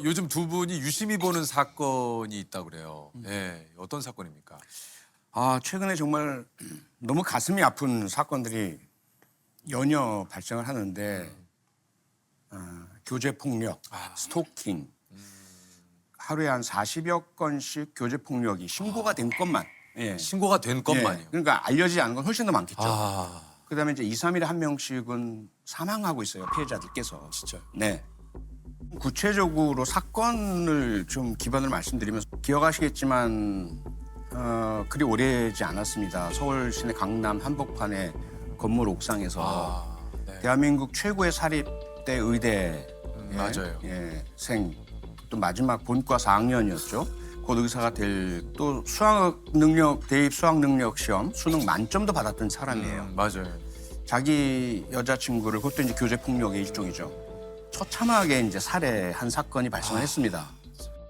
요즘 두 분이 유심히 보는 사건이 있다고 그래요. 예, 어떤 사건입니까? 최근에 정말 너무 가슴이 아픈 사건들이 연이어 발생을 하는데 교제 폭력, 스토킹, 하루에 한 40여 건씩 교제 폭력이 신고가 된 것만. 예. 신고가 된 것만요. 예. 그러니까 알려지지 않은 건 훨씬 더 많겠죠. 아, 그다음에 이제 2, 3일에 한 명씩은 사망하고 있어요. 피해자들께서. 진짜요? 네. 구체적으로 사건을 좀 기반으로 말씀드리면 기억하시겠지만 그리 오래지 않았습니다. 서울 시내 강남 한복판의 건물 옥상에서 네. 대한민국 최고의 사립대 의대 맞아요. 생, 또 마지막 본과 4학년이었죠. 곧 의사가 될 또 수학 능력, 대입 수학 능력 시험 수능 만점도 받았던 사람이에요. 맞아요. 자기 여자친구를, 그것도 이제 교제 폭력의 일종이죠. 처참하게 이제 살해한 사건이 발생을 했습니다.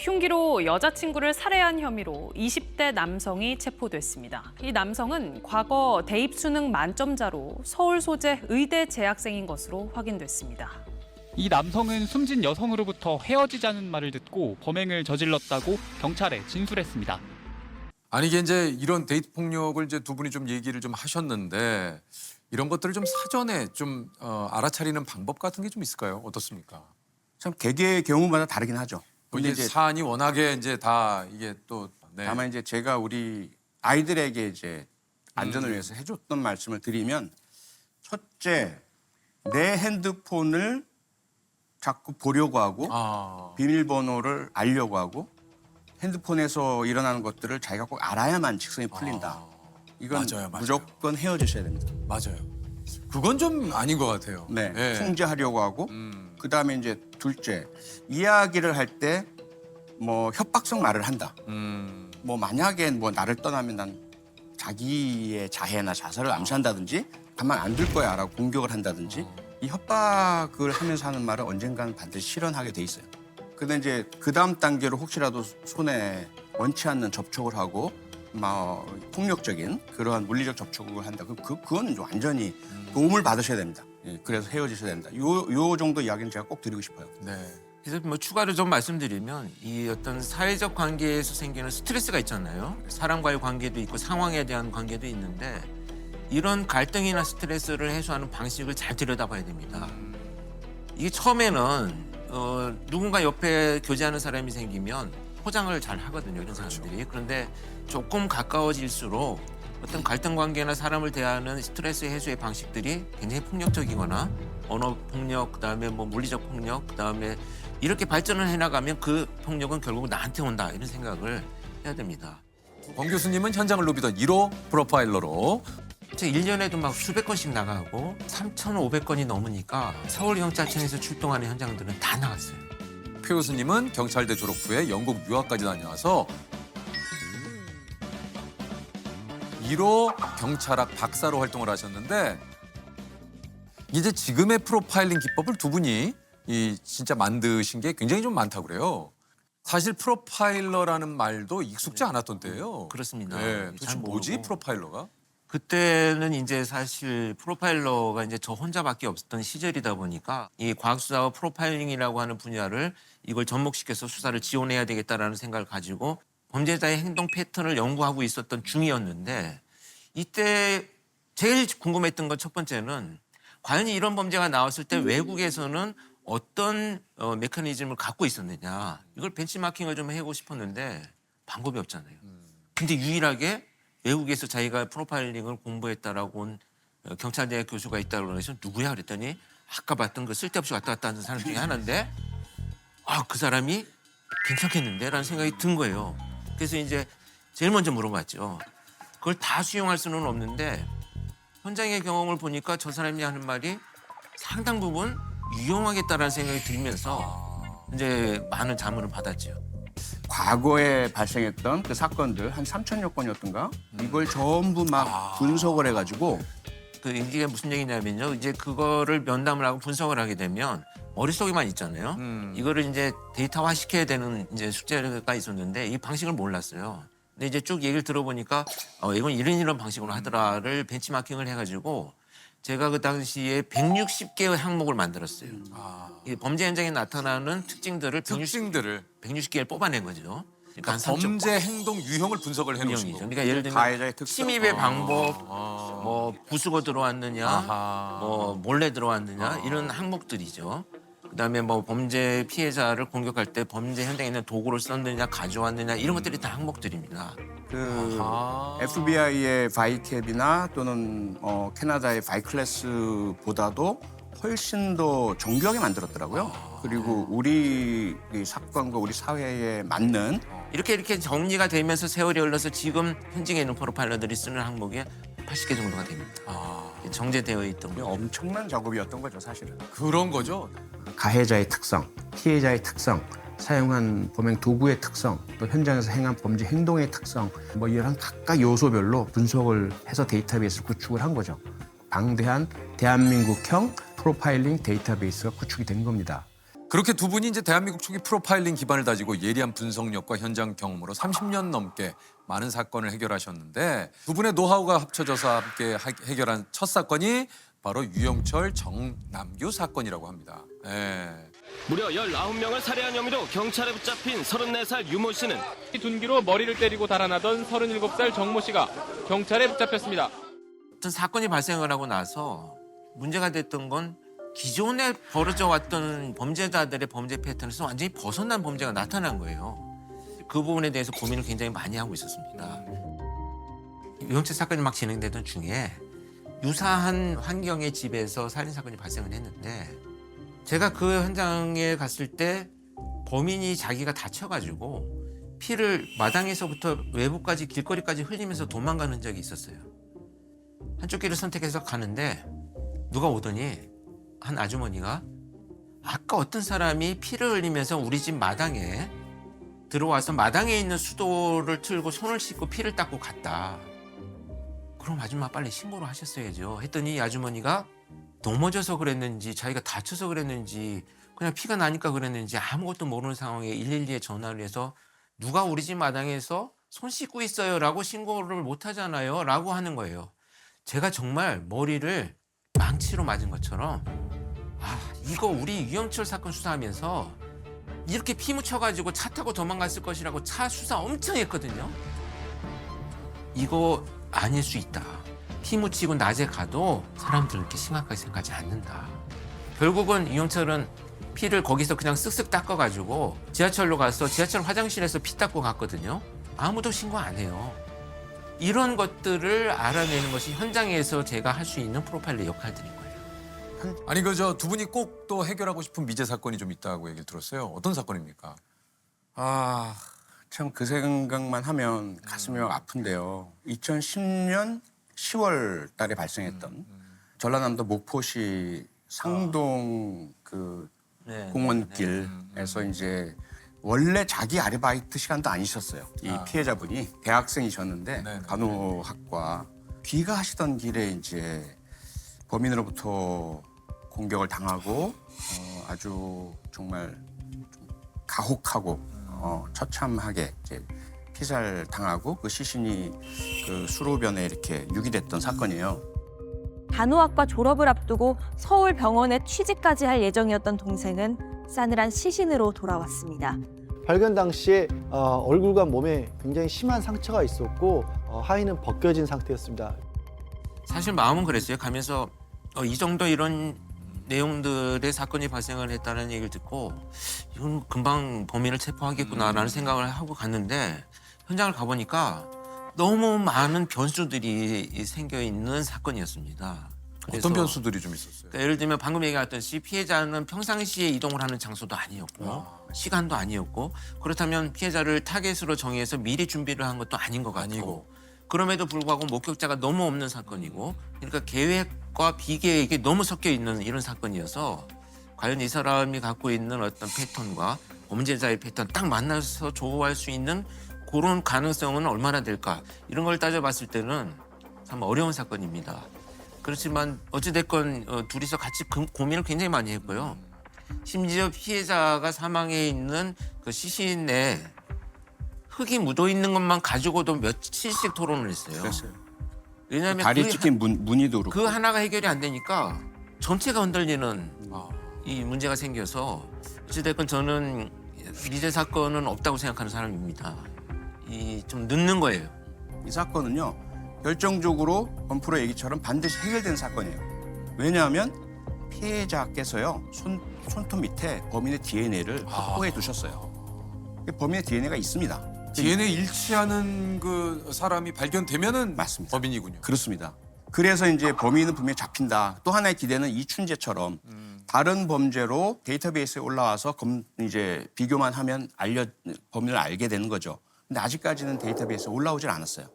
흉기로 여자친구를 살해한 혐의로 20대 남성이 체포됐습니다. 이 남성은 과거 대입 수능 만점자로 서울 소재 의대 재학생인 것으로 확인됐습니다. 이 남성은 숨진 여성으로부터 헤어지자는 말을 듣고 범행을 저질렀다고 경찰에 진술했습니다. 아니 이게 이제 이런 데이트 폭력을 이제 두 분이 좀 얘기를 좀 하셨는데 이런 것들을 좀 사전에 좀 알아차리는 방법 같은 게 좀 있을까요? 어떻습니까? 참 개개의 경우마다 다르긴 하죠. 이게 사안이 워낙에 이제 다 이게 또 네. 다만 이제 제가 우리 아이들에게 이제 안전을 위해서 해줬던 말씀을 드리면, 첫째, 내 핸드폰을 자꾸 보려고 하고 비밀번호를 알려고 하고 핸드폰에서 일어나는 것들을 자기가 꼭 알아야만 직성이 풀린다. 이건 맞아요. 무조건 헤어지셔야 됩니다. 맞아요. 그건 좀 아닌 것 같아요. 네, 예. 통제하려고 하고 그다음에 이제 둘째, 이야기를 할 때 뭐 협박성 말을 한다. 뭐 만약에 뭐 나를 떠나면 난 자기의 자해나 자살을 암시한다든지 가만 안 둘 거야라고 공격을 한다든지 이 협박을 하면서 하는 말은 언젠가는 반드시 실현하게 돼 있어요. 근데 이제 그 다음 단계로 혹시라도 손에 원치 않는 접촉을 하고 막 폭력적인 그러한 물리적 접촉을 한다. 그건 완전히 도움을 받으셔야 됩니다. 예, 그래서 헤어지셔야 됩니다. 요 정도 이야기는 제가 꼭 드리고 싶어요. 네. 그래서 뭐 추가로 좀 말씀드리면 이 어떤 사회적 관계에서 생기는 스트레스가 있잖아요. 사람과의 관계도 있고 상황에 대한 관계도 있는데 이런 갈등이나 스트레스를 해소하는 방식을 잘 들여다봐야 됩니다. 이게 처음에는 누군가 옆에 교제하는 사람이 생기면 포장을 잘 하거든요, 이런 사람들이. 그런데 조금 가까워질수록 어떤 갈등 관계나 사람을 대하는 스트레스 해소의 방식들이 굉장히 폭력적이거나 언어 폭력, 그다음에 뭐 물리적 폭력, 그다음에 이렇게 발전을 해나가면 그 폭력은 결국 나한테 온다 이런 생각을 해야 됩니다. 권 교수님은 현장을 누비던 1호 프로파일러로 1년에도 막 수백 건씩 나가고 3,500건이 넘으니까 서울경찰청에서 출동하는 현장들은 다 나갔어요. 표 교수님은 경찰대 졸업 후에 영국 유학까지 다녀와서 1호 경찰학 박사로 활동을 하셨는데 이제 지금의 프로파일링 기법을 두 분이 진짜 만드신 게 굉장히 좀 많다고 그래요. 사실 프로파일러라는 말도 익숙지 않았던 때예요. 그렇습니다. 네, 도대체 잘 뭐지 모르고. 프로파일러가? 그때는 이제 사실 프로파일러가 이제 저 혼자밖에 없었던 시절이다 보니까 이 과학수사와 프로파일링이라고 하는 분야를 이걸 접목시켜서 수사를 지원해야 되겠다라는 생각을 가지고 범죄자의 행동 패턴을 연구하고 있었던 중이었는데 이때 제일 궁금했던 건 첫 번째는 과연 이런 범죄가 나왔을 때 외국에서는 어떤 메커니즘을 갖고 있었느냐 이걸 벤치마킹을 좀 해보고 싶었는데 방법이 없잖아요. 근데 유일하게 외국에서 자기가 프로파일링을 공부했다라고 온 경찰대 교수가 있다고 그래서 누구야 그랬더니 아까 봤던 그 쓸데없이 왔다 갔다 하는 사람 중에 하나인데 그 사람이 괜찮겠는데 라는 생각이 든 거예요. 그래서 이제 제일 먼저 물어봤죠. 그걸 다 수용할 수는 없는데 현장의 경험을 보니까 저 사람이 하는 말이 상당 부분 유용하겠다라는 생각이 들면서 이제 많은 자문을 받았죠. 과거에 발생했던 그 사건들 한 3,000여 건이었던가? 이걸 전부 막 분석을 해가지고 이게 무슨 얘기냐면요. 이제 그거를 면담을 하고 분석을 하게 되면 머릿속에만 있잖아요. 이거를 이제 데이터화 시켜야 되는 이제 숙제가 있었는데 이 방식을 몰랐어요. 근데 이제 쭉 얘기를 들어보니까 이건 이런 방식으로 하더라를 벤치마킹을 해가지고 제가 그 당시에 160개의 항목을 만들었어요. 이 범죄 현장에 나타나는 특징들을 특징들을 160개를 뽑아낸 거죠. 그러니까 한 3점 범죄 행동 유형을 분석을 해놓으신 유형이죠. 거고. 그러니까 예를 들면 가해자의 특성. 침입의 방법, 뭐 부수고 들어왔느냐, 아하. 뭐 몰래 들어왔느냐 이런 항목들이죠. 그다음에 뭐 범죄 피해자를 공격할 때 범죄 현장에 있는 도구를 썼느냐, 가져왔느냐 이런 것들이 다 항목들입니다. 그 아하. FBI의 바이캡이나 또는 캐나다의 바이클래스보다도 훨씬 더 정교하게 만들었더라고요. 그리고 우리 이 사건과 우리 사회에 맞는 이렇게 정리가 되면서 세월이 흘러서 지금 현직에 있는 프로파일러들이 쓰는 항목이 80개 정도가 됩니다. 정제되어 있던 거. 엄청난 작업이었던 거죠, 사실은. 그런 거죠. 가해자의 특성, 피해자의 특성, 사용한 범행 도구의 특성, 또 현장에서 행한 범죄 행동의 특성, 뭐 이런 각각 요소별로 분석을 해서 데이터베이스를 구축을 한 거죠. 방대한 대한민국형 프로파일링 데이터베이스가 구축이 된 겁니다. 그렇게 두 분이 이제 대한민국 초기 프로파일링 기반을 다지고 예리한 분석력과 현장 경험으로 30년 넘게 많은 사건을 해결하셨는데 두 분의 노하우가 합쳐져서 함께 해결한 첫 사건이 바로 유영철 정남규 사건이라고 합니다. 예. 무려 19명을 살해한 혐의로 경찰에 붙잡힌 34살 유모 씨는 둔기로 머리를 때리고 달아나던 37살 정모 씨가 경찰에 붙잡혔습니다. 어떤 사건이 발생을 하고 나서 문제가 됐던 건 기존에 벌어져 왔던 범죄자들의 범죄 패턴에서 완전히 벗어난 범죄가 나타난 거예요. 그 부분에 대해서 고민을 굉장히 많이 하고 있었습니다. 유영철 사건이 막 진행되던 중에 유사한 환경의 집에서 살인사건이 발생을 했는데 제가 그 현장에 갔을 때 범인이 자기가 다쳐가지고 피를 마당에서부터 외부까지 길거리까지 흘리면서 도망가는 적이 있었어요. 한쪽 길을 선택해서 가는데 누가 오더니 한 아주머니가 아까 어떤 사람이 피를 흘리면서 우리 집 마당에 들어와서 마당에 있는 수도를 틀고 손을 씻고 피를 닦고 갔다. 그럼 아줌마 빨리 신고를 하셨어야죠. 했더니 이 아주머니가 넘어져서 그랬는지 자기가 다쳐서 그랬는지 그냥 피가 나니까 그랬는지 아무것도 모르는 상황에 112에 전화를 해서 누가 우리 집 마당에서 손 씻고 있어요 라고 신고를 못 하잖아요 라고 하는 거예요. 제가 정말 머리를 망치로 맞은 것처럼 이거 우리 유영철 사건 수사하면서 이렇게 피 묻혀가지고 차 타고 도망갔을 것이라고 차 수사 엄청 했거든요. 이거 아닐 수 있다. 피 묻히고 낮에 가도 사람들 이렇게 심각하게 생각하지 않는다. 결국은 유영철은 피를 거기서 그냥 쓱쓱 닦아가지고 지하철로 가서 지하철 화장실에서 피 닦고 갔거든요. 아무도 신고 안 해요. 이런 것들을 알아내는 것이 현장에서 제가 할 수 있는 프로파일러 역할들인 거예요. 아니 그저 두 분이 꼭 또 해결하고 싶은 미제 사건이 좀 있다고 얘기를 들었어요. 어떤 사건입니까? 참 그 생각만 하면 가슴이 아픈데요. 2010년 10월 달에 발생했던 전라남도 목포시 상동 그 네, 공원길에서 이제 원래 자기 아르바이트 시간도 아니셨어요. 이 피해자분이 대학생이셨는데 네네. 간호학과 귀가하시던 길에 이제 범인으로부터 공격을 당하고 아주 정말 좀 가혹하고 처참하게 이제 피살 당하고 그 시신이 그 수로변에 이렇게 유기됐던 사건이에요. 간호학과 졸업을 앞두고 서울 병원에 취직까지 할 예정이었던 동생은 싸늘한 시신으로 돌아왔습니다. 발견 당시에 얼굴과 몸에 굉장히 심한 상처가 있었고 하의는 벗겨진 상태였습니다. 사실 마음은 그랬어요. 가면서 이 정도 이런 내용들의 사건이 발생을 했다는 얘기를 듣고 이건 금방 범인을 체포하겠구나라는 생각을 하고 갔는데 현장을 가보니까 너무 많은 변수들이 생겨 있는 사건이었습니다. 어떤 변수들이 좀 있었어요? 그러니까 예를 들면 방금 얘기했듯이 피해자는 평상시에 이동을 하는 장소도 아니었고 시간도 아니었고 그렇다면 피해자를 타겟으로 정해서 미리 준비를 한 것도 아닌 것 같고 아니고. 그럼에도 불구하고 목격자가 너무 없는 사건이고 그러니까 계획과 비계획이 너무 섞여 있는 이런 사건이어서 과연 이 사람이 갖고 있는 어떤 패턴과 범죄자의 패턴 딱 만나서 조우할 수 있는 그런 가능성은 얼마나 될까 이런 걸 따져봤을 때는 참 어려운 사건입니다. 그렇지만 어찌됐건 둘이서 같이 고민을 굉장히 많이 했고요. 심지어 피해자가 사망해 있는 그 시신에 흙이 묻어 있는 것만 가지고도 며칠씩 토론을 했어요. 그랬어요. 왜냐하면 다리 찍힌 무늬도 그렇고. 그 하나가 해결이 안 되니까 전체가 흔들리는 아. 이 문제가 생겨서 어찌됐건 저는 미제 사건은 없다고 생각하는 사람입니다. 이 좀 늦는 거예요. 이 사건은요 결정적으로 범프로 얘기처럼 반드시 해결된 사건이에요. 왜냐하면 피해자께서요 손톱 밑에 범인의 DNA를 확보해 두셨어요. 범인의 DNA가 있습니다. DNA 일치하는 그 사람이 발견되면은 맞습니다. 범인이군요. 그렇습니다. 그래서 이제 범인은 분명히 잡힌다. 또 하나의 기대는 이춘재처럼 다른 범죄로 데이터베이스에 올라와서 이제 비교만 하면 범인을 알게 되는 거죠. 근데 아직까지는 데이터베이스에 올라오질 않았어요.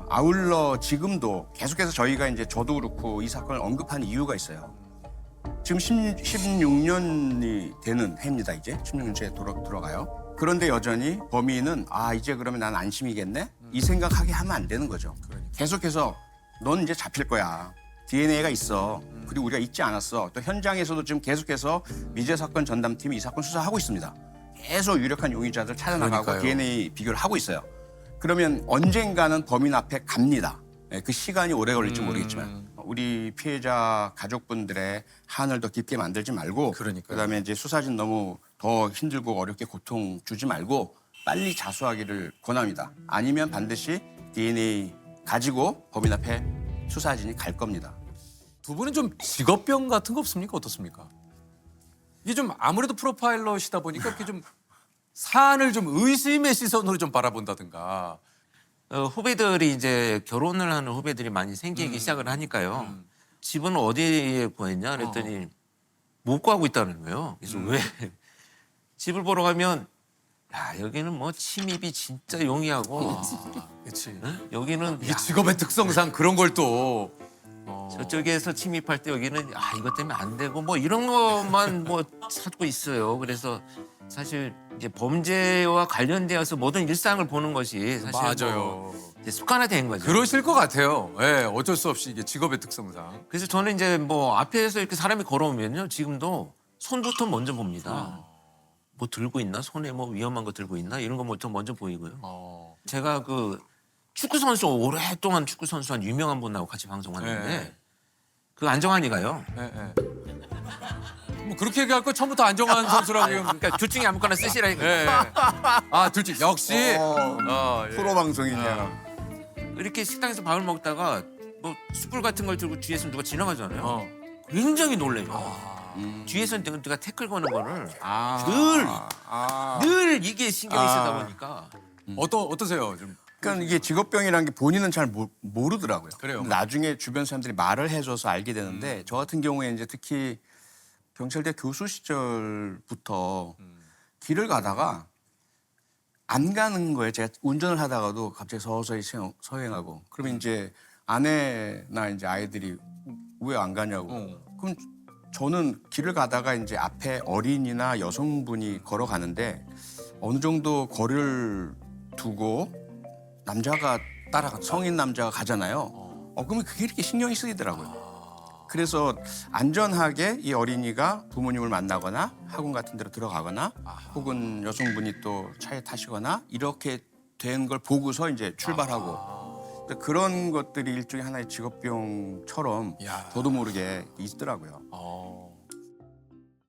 아울러 지금도 계속해서 저희가 이제 저도 그렇고 이 사건을 언급하는 이유가 있어요. 지금 16년이 되는 해입니다. 이제 16년째 들어가요. 그런데 여전히 범인은 이제 그러면 난 안심이겠네? 이 생각하게 하면 안 되는 거죠. 계속해서 넌 이제 잡힐 거야. DNA가 있어. 그리고 우리가 잊지 않았어. 또 현장에서도 지금 계속해서 미제 사건 전담팀이 이 사건 수사하고 있습니다. 계속 유력한 용의자들 찾아나가고 그러니까요. DNA 비교를 하고 있어요. 그러면 언젠가는 범인 앞에 갑니다. 그 시간이 오래 걸릴지 모르겠지만 우리 피해자 가족분들의 한을 더 깊게 만들지 말고 그러니까요. 그다음에 이제 수사진 너무 더 힘들고 어렵게 고통 주지 말고 빨리 자수하기를 권합니다. 아니면 반드시 DNA 가지고 범인 앞에 수사진이 갈 겁니다. 두 분은 좀 직업병 같은 거 없습니까? 어떻습니까? 이게 좀 아무래도 프로파일러시다 보니까 이렇게 좀 사안을 좀 의심의 시선으로 좀 바라본다든가. 후배들이 이제 결혼을 하는 후배들이 많이 생기기 시작을 하니까요. 집은 어디에 구했냐 그랬더니 못 구하고 있다는 거예요. 그래서 왜? 집을 보러 가면 야 여기는 뭐 침입이 진짜 용이하고 그렇지. 응? 여기는 이게 직업의 특성상 그런 걸 또. 저쪽에서 침입할 때 여기는 이것 때문에 안 되고 뭐 이런 것만 뭐 찾고 있어요. 그래서 사실 이제 범죄와 관련되어서 모든 일상을 보는 것이 사실 맞아요. 이제 습관화된 거죠. 그러실 것 같아요. 예, 어쩔 수 없이 이게 직업의 특성상. 그래서 저는 이제 뭐 앞에서 이렇게 사람이 걸어오면요 지금도 손부터 먼저 봅니다. 뭐 들고 있나 손에 뭐 위험한 거 들고 있나 이런 거부터 먼저 보이고요. 제가 그 축구 선수 오랫동안 축구 선수 한 유명한 분하고 같이 방송하는데 네. 그 안정환이가요. 예, 예. 뭐 그렇게 얘기할 거 처음부터 안정환 선수라고. 그러니까 둘 중에 아무거나 쓰시라니까. 예. 둘 중 역시. 예. 프로 방송이냐. 이렇게 식당에서 밥을 먹다가 뭐 숯불 같은 걸 들고 뒤에서 누가 지나가잖아요. 어. 굉장히 놀래요. 뒤에서 누가 태클 거는 거를 늘 이게 신경이 쓰다 보니까 어떠세요? 좀. 그러니까 이게 직업병이라는 게 본인은 잘 모르더라고요. 그래요. 나중에 주변 사람들이 말을 해줘서 알게 되는데 저 같은 경우에 이제 특히 경찰대 교수 시절부터 길을 가다가 안 가는 거예요. 제가 운전을 하다가도 갑자기 서서히 서행하고 그러면 이제 아내나 이제 아이들이 왜 안 가냐고. 그럼 저는 길을 가다가 이제 앞에 어린이나 여성분이 걸어가는데 어느 정도 거리를 두고 남자가 따라간다. 성인 남자가 가잖아요. 그러면 그게 이렇게 신경이 쓰이더라고요. 그래서 안전하게 이 어린이가 부모님을 만나거나 학원 같은 데로 들어가거나 혹은 여성분이 또 차에 타시거나 이렇게 된 걸 보고서 이제 출발하고 그런 것들이 일종의 하나의 직업병처럼 야. 저도 모르게 있더라고요.